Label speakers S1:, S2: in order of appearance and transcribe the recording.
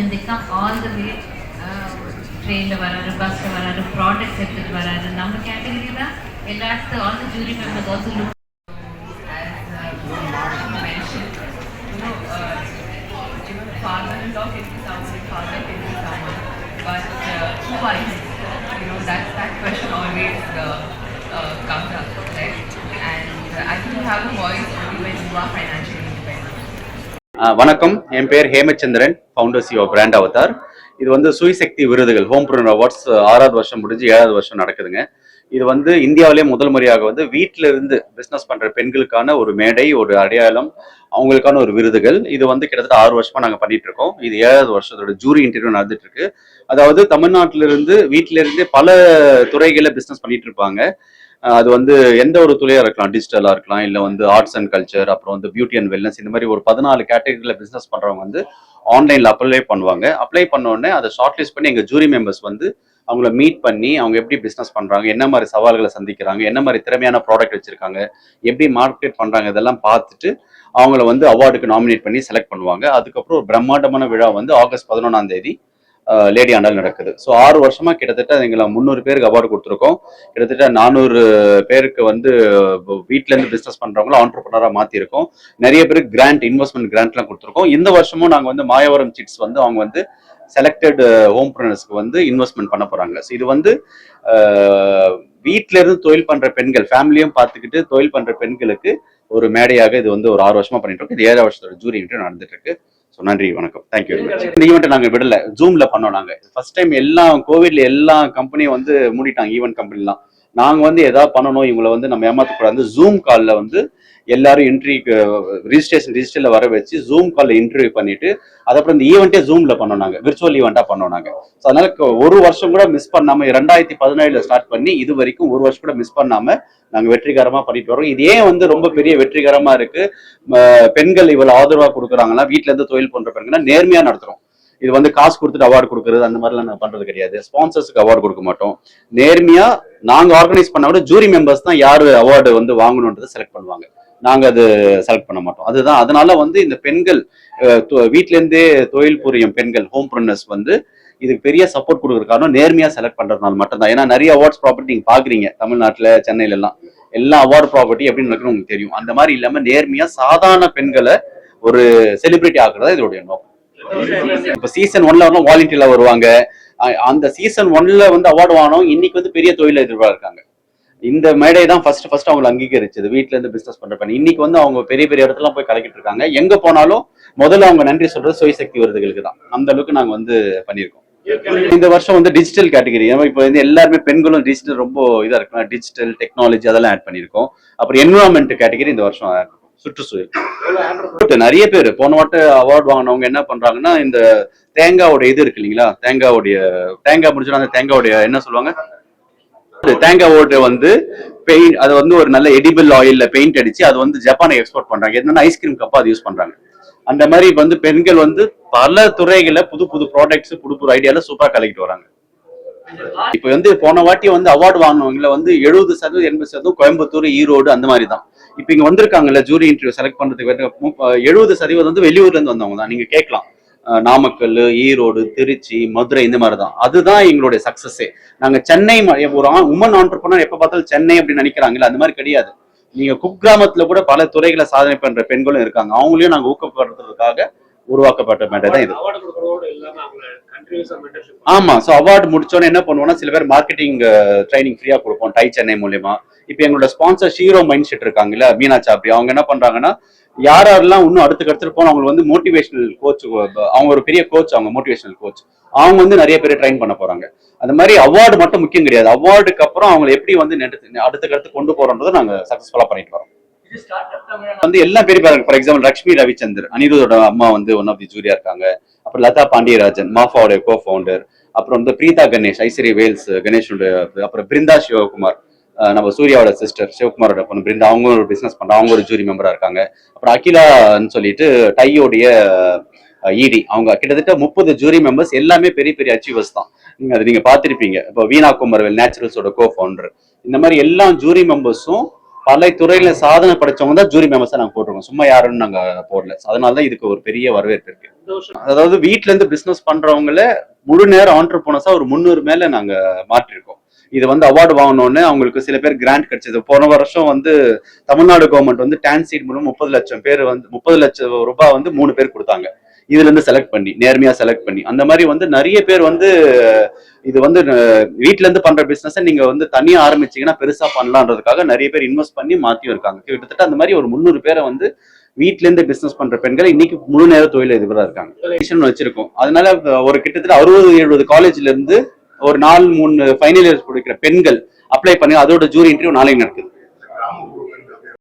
S1: then they come all the way train vararu, bus vararu, products எடுத்துட்டு வராரு. நம்ம கேட்டகரியில எல்லாத்து all the jury members also look as mentioned, father-in-law can be someone, father can be someone, but who are you? That question always comes up, right? And I think you have a voice only when you are financially independent.
S2: வணக்கம், என் பேர் Hemachandran, founder CEO brand Avatar. இது வந்து சுயசக்தி விருதுகள் ஹோம்பிரனர் awards 6வது வருஷம் முடிஞ்சு 7வது வருஷம் நடக்குதுங்க. இது வந்து இந்தியாவிலே முதல் முறையாக வந்து வீட்டில இருந்து பிசினஸ் பண்ற பெண்களுக்கான ஒரு மேடை, ஒரு அடையாளம், அவங்களுக்கான ஒரு விருதுகள். இது வந்து கிட்டத்தட்ட 6 வருஷமா நாங்க பண்ணிட்டு இருக்கோம். இது 7வது வருஷத்தோட ஜூரி இன்டர்வியூ நடந்துட்டு இருக்கு. அதாவது தமிழ்நாட்டில இருந்து வீட்டில இருந்தே பல துறைகளில் பிசினஸ் பண்ணிட்டு இருப்பாங்க. அது வந்து எந்த ஒரு துறையா இருக்கலாம், டிஜிட்டலா இருக்கலாம், இல்லை வந்து ஆர்ட்ஸ் அண்ட் கல்ச்சர், அப்புறம் வந்து பியூட்டி அண்ட் வெல்னஸ், இந்த மாதிரி ஒரு 14 கேட்டகரியில் பிசினஸ் பண்றவங்க வந்து ஆன்லைன்ல அப்ளை பண்ணுவாங்க. அப்ளை பண்ண உடனே அதை ஷார்ட் லிஸ்ட் பண்ணி எங்க ஜூரி மெம்பர்ஸ் வந்து அவங்கள மீட் பண்ணி அவங்க எப்படி பிசினஸ் பண்றாங்க, என்ன மாதிரி சவால்களை சந்திக்கிறாங்க, என்ன மாதிரி திறமையான ப்ராடக்ட் வச்சிருக்காங்க, எப்படி மார்க்கெட் பண்றாங்க, இதெல்லாம் பார்த்துட்டு அவங்கள வந்து அவார்டுக்கு நாமினேட் பண்ணி செலக்ட் பண்ணுவாங்க. அதுக்கப்புறம் ஒரு பிரம்மாண்டமான விழா வந்து ஆகஸ்ட் 11ஆம் தேதி லேடி ஆண்டால் நடக்குது. ஸோ 6 வருஷமா கிட்டத்தட்ட எங்களை 300 பேருக்கு அவார்டு கொடுத்துருக்கோம். கிட்டத்தட்ட 400 பேருக்கு வந்து வீட்டில இருந்து பிசினஸ் பண்றவங்களும் ஆண்டர்பிரினரா மாத்திருக்கோம். நிறைய பேருக்கு கிராண்ட், இன்வெஸ்ட்மெண்ட் கிராண்ட்லாம் கொடுத்துருக்கோம். இந்த வருஷமும் நாங்க வந்து மாயவரம் சிட்ஸ் வந்து அவங்க வந்து செலக்டட் ஹோம்பிரினர்ஸ்க்கு வந்து இன்வெஸ்ட்மெண்ட் பண்ண போறாங்க. ஸோ இது வந்து வீட்டில இருந்து தொழில் பண்ற பெண்கள், ஃபேமிலியும் பார்த்துக்கிட்டு தொழில் பண்ற பெண்களுக்கு ஒரு மேடையாக இது வந்து ஒரு 6 வருஷமா பண்ணிட்டு இருக்கோம். இது 7வது வருஷத்தோட ஜூரி இன்டர்வியூ நடந்துட்டு இருக்கு. ஸோ நன்றி, வணக்கம், தேங்க்யூ வெரி மச். இந்த ஈவெண்ட் நாங்கள் விடல, ஜூம்ல பண்ணோம். நாங்கள் ஃபர்ஸ்ட் டைம் எல்லாம் கோவிட்ல எல்லா கம்பெனியும் வந்து மூடிட்டாங்க, ஈவெண்ட் கம்பெனிலாம். நாங்கள் வந்து எதாவது பண்ணணும், இவங்களை வந்து நம்ம ஏமாற்றக்கூடாது. ஜூம் காலில் வந்து எல்லாரும் என்ட்ரிக்கு ரிஜிஸ்ட்ரேஷன்ல வர வச்சு ஜூம் காலில் இன்டர்வியூ பண்ணிட்டு அதுக்கப்புறம் இந்த ஈவெண்ட்டே ஜூம்ல பண்ணோம். நாங்கள் விர்ச்சுவல் ஈவெண்ட்டாக பண்ணோம். நாங்கள் ஸோ அதனால ஒரு வருஷம் கூட மிஸ் பண்ணாம 2017 ஸ்டார்ட் பண்ணி இது வரைக்கும் ஒரு வருஷம் கூட மிஸ் பண்ணாம நாங்கள் வெற்றிகரமா பண்ணிட்டு வரோம். இது ஏன் வந்து ரொம்ப பெரிய வெற்றிகரமா இருக்கு, பெண்கள் இவ்வளவு ஆதரவா கொடுக்குறாங்கன்னா, வீட்டுல இருந்து தொழில் பண்ற பெண்கள்னா நேர்மையா நடத்துறோம். இது வந்து காசு கொடுத்துட்டு அவார்டு கொடுக்கறது அந்த மாதிரிலாம் நாங்கள் பண்றது கிடையாது. ஸ்பான்சர்ஸ்க்கு அவார்டு கொடுக்க மாட்டோம். நேர்மையா நாங்க ஆர்கனைஸ் பண்ண விட ஜூரி மெம்பர்ஸ் தான் யாரு அவார்டு வந்து வாங்கணுன்றதை செலக்ட் பண்ணுவாங்க. நாங்க அது செலக்ட் பண்ண மாட்டோம். அதுதான், அதனால வந்து இந்த பெண்கள் வீட்ல இருந்தே தொழில் புரியும் பெண்கள் ஹோம்பிரினர்ஸ் வந்து இதுக்கு பெரிய சப்போர்ட் கொடுக்குற காரணம் நேர்மையா செலக்ட் பண்றதுனால மட்டும்தான். ஏன்னா நிறைய அவார்ட்ஸ் ப்ராப்பர்ட்டி நீங்க பாக்குறீங்க தமிழ்நாட்டுல, சென்னையில எல்லாம் அவார்டு ப்ராப்பர்ட்டி எப்படி நடக்கணும் உங்களுக்கு தெரியும். அந்த மாதிரி இல்லாம நேர்மையா சாதாரண பெண்களை ஒரு செலிபிரிட்டி ஆக்குறதா இதோடைய நோக்கம். இப்ப சீசன் 1ல வந்து வாலண்டியர்ல வருவாங்க. அந்த சீசன் 1ல வந்து அவார்டு வாங்கணும். இன்னைக்கு வந்து பெரிய தொழில எதிர்பார்க்காங்க. இந்த மேடை தான் ஃபர்ஸ்ட் அவங்க அங்கீகரிச்சது. வீட்டுல இருந்து பிசினஸ் பண்ற பண்ணி இன்னைக்கு வந்து அவங்க பெரிய பெரிய இடத்துல போய் கலக்கிட்டு இருக்காங்க. எங்க போனாலும் முதல்ல அவங்க நன்றி சொல்றது சுயசக்தி விருதுகளுக்கு தான். அந்த அளவுக்கு நாங்க வந்து பண்ணியிருக்கோம். இந்த வருஷம் வந்து டிஜிட்டல் கேட்டகரி, இப்போ வந்து எல்லாருமே பெண்களும் டிஜிட்டல் ரொம்ப இதா இருக்கு, டிஜிட்டல் டெக்னாலஜி அதெல்லாம் ஆட் பண்ணியிருக்கோம். அப்புறம் என்விரான்மெண்ட் கேட்டகரி இந்த வருஷம் சுற்றுச்சூழல் நிறைய பேர் போன வாட்ட அவார்டு வாங்கினவங்க என்ன பண்றாங்கன்னா, இந்த தேங்காவோட இது இருக்கு இல்லைங்களா, தேங்காய் முடிச்சோன்னா அந்த தேங்காயோடைய என்ன சொல்லுவாங்க, தேங்காவோட வந்து பெயிண்ட், அதை வந்து ஒரு நல்ல எடிபிள் ஆயில்ல பெயிண்ட் அடிச்சு அது வந்து ஜப்பானுக்கு எக்ஸ்போர்ட் பண்றாங்க. என்னன்னா ஐஸ்கிரீம் கப்பா அது யூஸ் பண்றாங்க. அந்த மாதிரி வந்து பெண்கள் வந்து பல துறைகளை புது புது ப்ராடக்ட்ஸ், புது புது ஐடியால சூப்பரா கலக்கிட்டு வராங்க. இப்ப வந்து போன வாட்டி வந்து அவார்டு வாங்கினவங்கள வந்து 70% 80% கோயம்புத்தூர், ஈரோடு அந்த மாதிரி தான். இப்ப இங்க வந்திருக்காங்கல்ல ஜூரி இன்டர்வியூ செலக்ட் பண்றதுக்கு 70% வந்து வெளியூர்ல இருந்து வந்தவங்க தான். நீங்க கேட்கலாம், நாமக்கல், ஈரோடு, திருச்சி, மதுரை இந்த மாதிரி தான். அதுதான் எங்களுடைய சக்சஸே. நாங்க சென்னை ஒரு உமன் ஆண்டர்பிரனர் எப்ப பார்த்தாலும் சென்னை அப்படின்னு நினைக்கிறாங்கல்ல, அந்த மாதிரி கிடையாது. நீங்க குக்கிராமத்துல கூட பல துறைகளை சாதனை பண்ற பெண்களும் இருக்காங்க. அவங்களையும் நாங்க ஊக்கப்படுத்துறதுக்காக உருவாக்கப்பட்ட மேடை தான் இது. ஆமா, சோ அவார்டு முடிச்சோன்னு என்ன பண்ணுவோம்னா, சில பேர் மார்க்கெட்டிங் ட்ரைனிங் ஃப்ரீயா கொடுப்போம் டை சென்னை மூலியமா. இப்ப எங்களோட ஸ்பான்சர் ஷீரோ மைண்ட் செட் இருக்காங்கல்ல, மீனா சாப்ரி, அவங்க என்ன பண்றாங்கன்னா, யாரெல்லாம் இன்னும் அடுத்து போன அவங்க வந்து மோட்டிவேஷனல் கோச், அவங்க ஒரு பெரிய கோச், அவங்க மோட்டிவேஷனல் கோச், அவங்க வந்து நிறைய பேர் ட்ரைன் பண்ண போறாங்க. அந்த மாதிரி அவார்டு மட்டும் முக்கியம் கிடையாது, அவார்டுக்கு அப்புறம் அவங்க எப்படி வந்து அடுத்த கொண்டு போறோம்ன்றதை நாங்க சக்சஸ்ஃபுல்லா பண்ணிட்டு வரோம். வந்து எல்லாம் பெரிய பேர். ஃபார் எக்ஸாம்பிள் லட்சுமி ரவிச்சந்தர், அனிருத்தோட அம்மா வந்து ஒன் ஆஃப் தி ஜூரியா இருக்காங்க. அப்புறம் லதா பாண்டியராஜன், மாஃபாவோட கோ ஃபவுண்டர். அப்புறம் வந்து பிரீதா கணேஷ், ஐஸ்வரி வேல்ஸ் கணேஷோட. அப்புறம் பிருந்தா சிவகுமார், நம்ம சூர்யாவோட சிஸ்டர், சிவகுமாரோட பொண்ணு பிருந்தா, அவங்க ஒரு பிசினஸ் பண்றாங்க, அவங்க ஒரு ஜூரி மெம்பரா இருக்காங்க. அப்புறம் அகிலான்னு சொல்லிட்டு டையோடைய இடி, அவங்க கிட்டத்தட்ட 30 ஜூரி மெம்பர்ஸ், எல்லாமே பெரிய பெரிய அச்சீவர்ஸ் தான். நீங்க பார்த்திருப்பீங்க. இப்போ வீணா குமரவேல் நேச்சுரல்ஸோட கோ ஃபவுண்டர். இந்த மாதிரி எல்லா ஜூரி மெம்பர்ஸும் பல துறையில சாதனை படைச்சவங்க தான் ஜூரி மெம்பர்ஸா நாங்க போட்டிருக்கோம், சும்மா யாருன்னு நாங்க போடல. அதனாலதான் இதுக்கு ஒரு பெரிய வரவேற்பு இருக்கு. அதாவது வீட்ல இருந்து பிசினஸ் பண்றவங்கள முழு நேரம் ஆண்டர்பிரனர்ஸா ஒரு 300 மேல நாங்க மாற்றிருக்கோம். இது வந்து அவார்டு வாங்கினோன்னு அவங்களுக்கு சில பேர் கிராண்ட் கிடைச்சது. போன வருஷம் வந்து தமிழ்நாடு கவர்மெண்ட் வந்து டான்சீட் மூலம் 30 லட்சம் பேர் வந்து 30 லட்சம் ரூபாய் வந்து 3 பேர் கொடுத்தாங்க. இதுல இருந்து செலக்ட் பண்ணி, நேர்மையா செலக்ட் பண்ணி, அந்த மாதிரி வந்து நிறைய பேர் வந்து இது வந்து வீட்ல இருந்து பண்ற பிசினஸ் நீங்க வந்து தனியா ஆரம்பிச்சீங்கன்னா பெருசா பண்ணலான்றதுக்காக நிறைய பேர் இன்வெஸ்ட் பண்ணி மாத்தியும் இருக்காங்க. கிட்டத்தட்ட அந்த மாதிரி ஒரு 300 பேரை வந்து வீட்ல இருந்து பிசினஸ் பண்ற பெண்கள் இன்னைக்கு முழு நேர தொழில் அதிபரா இருக்காங்க வச்சிருக்கோம். அதனால ஒரு கிட்டத்தட்ட 60-70 காலேஜ்ல இருந்து ஒரு 4-3 ஃபைனல் இயர்ஸ் படிக்கிற பெண்கள் அப்ளை பண்ணி அதோட ஜூரி இன்டர்வியூ நாளைக்கு நடக்குது.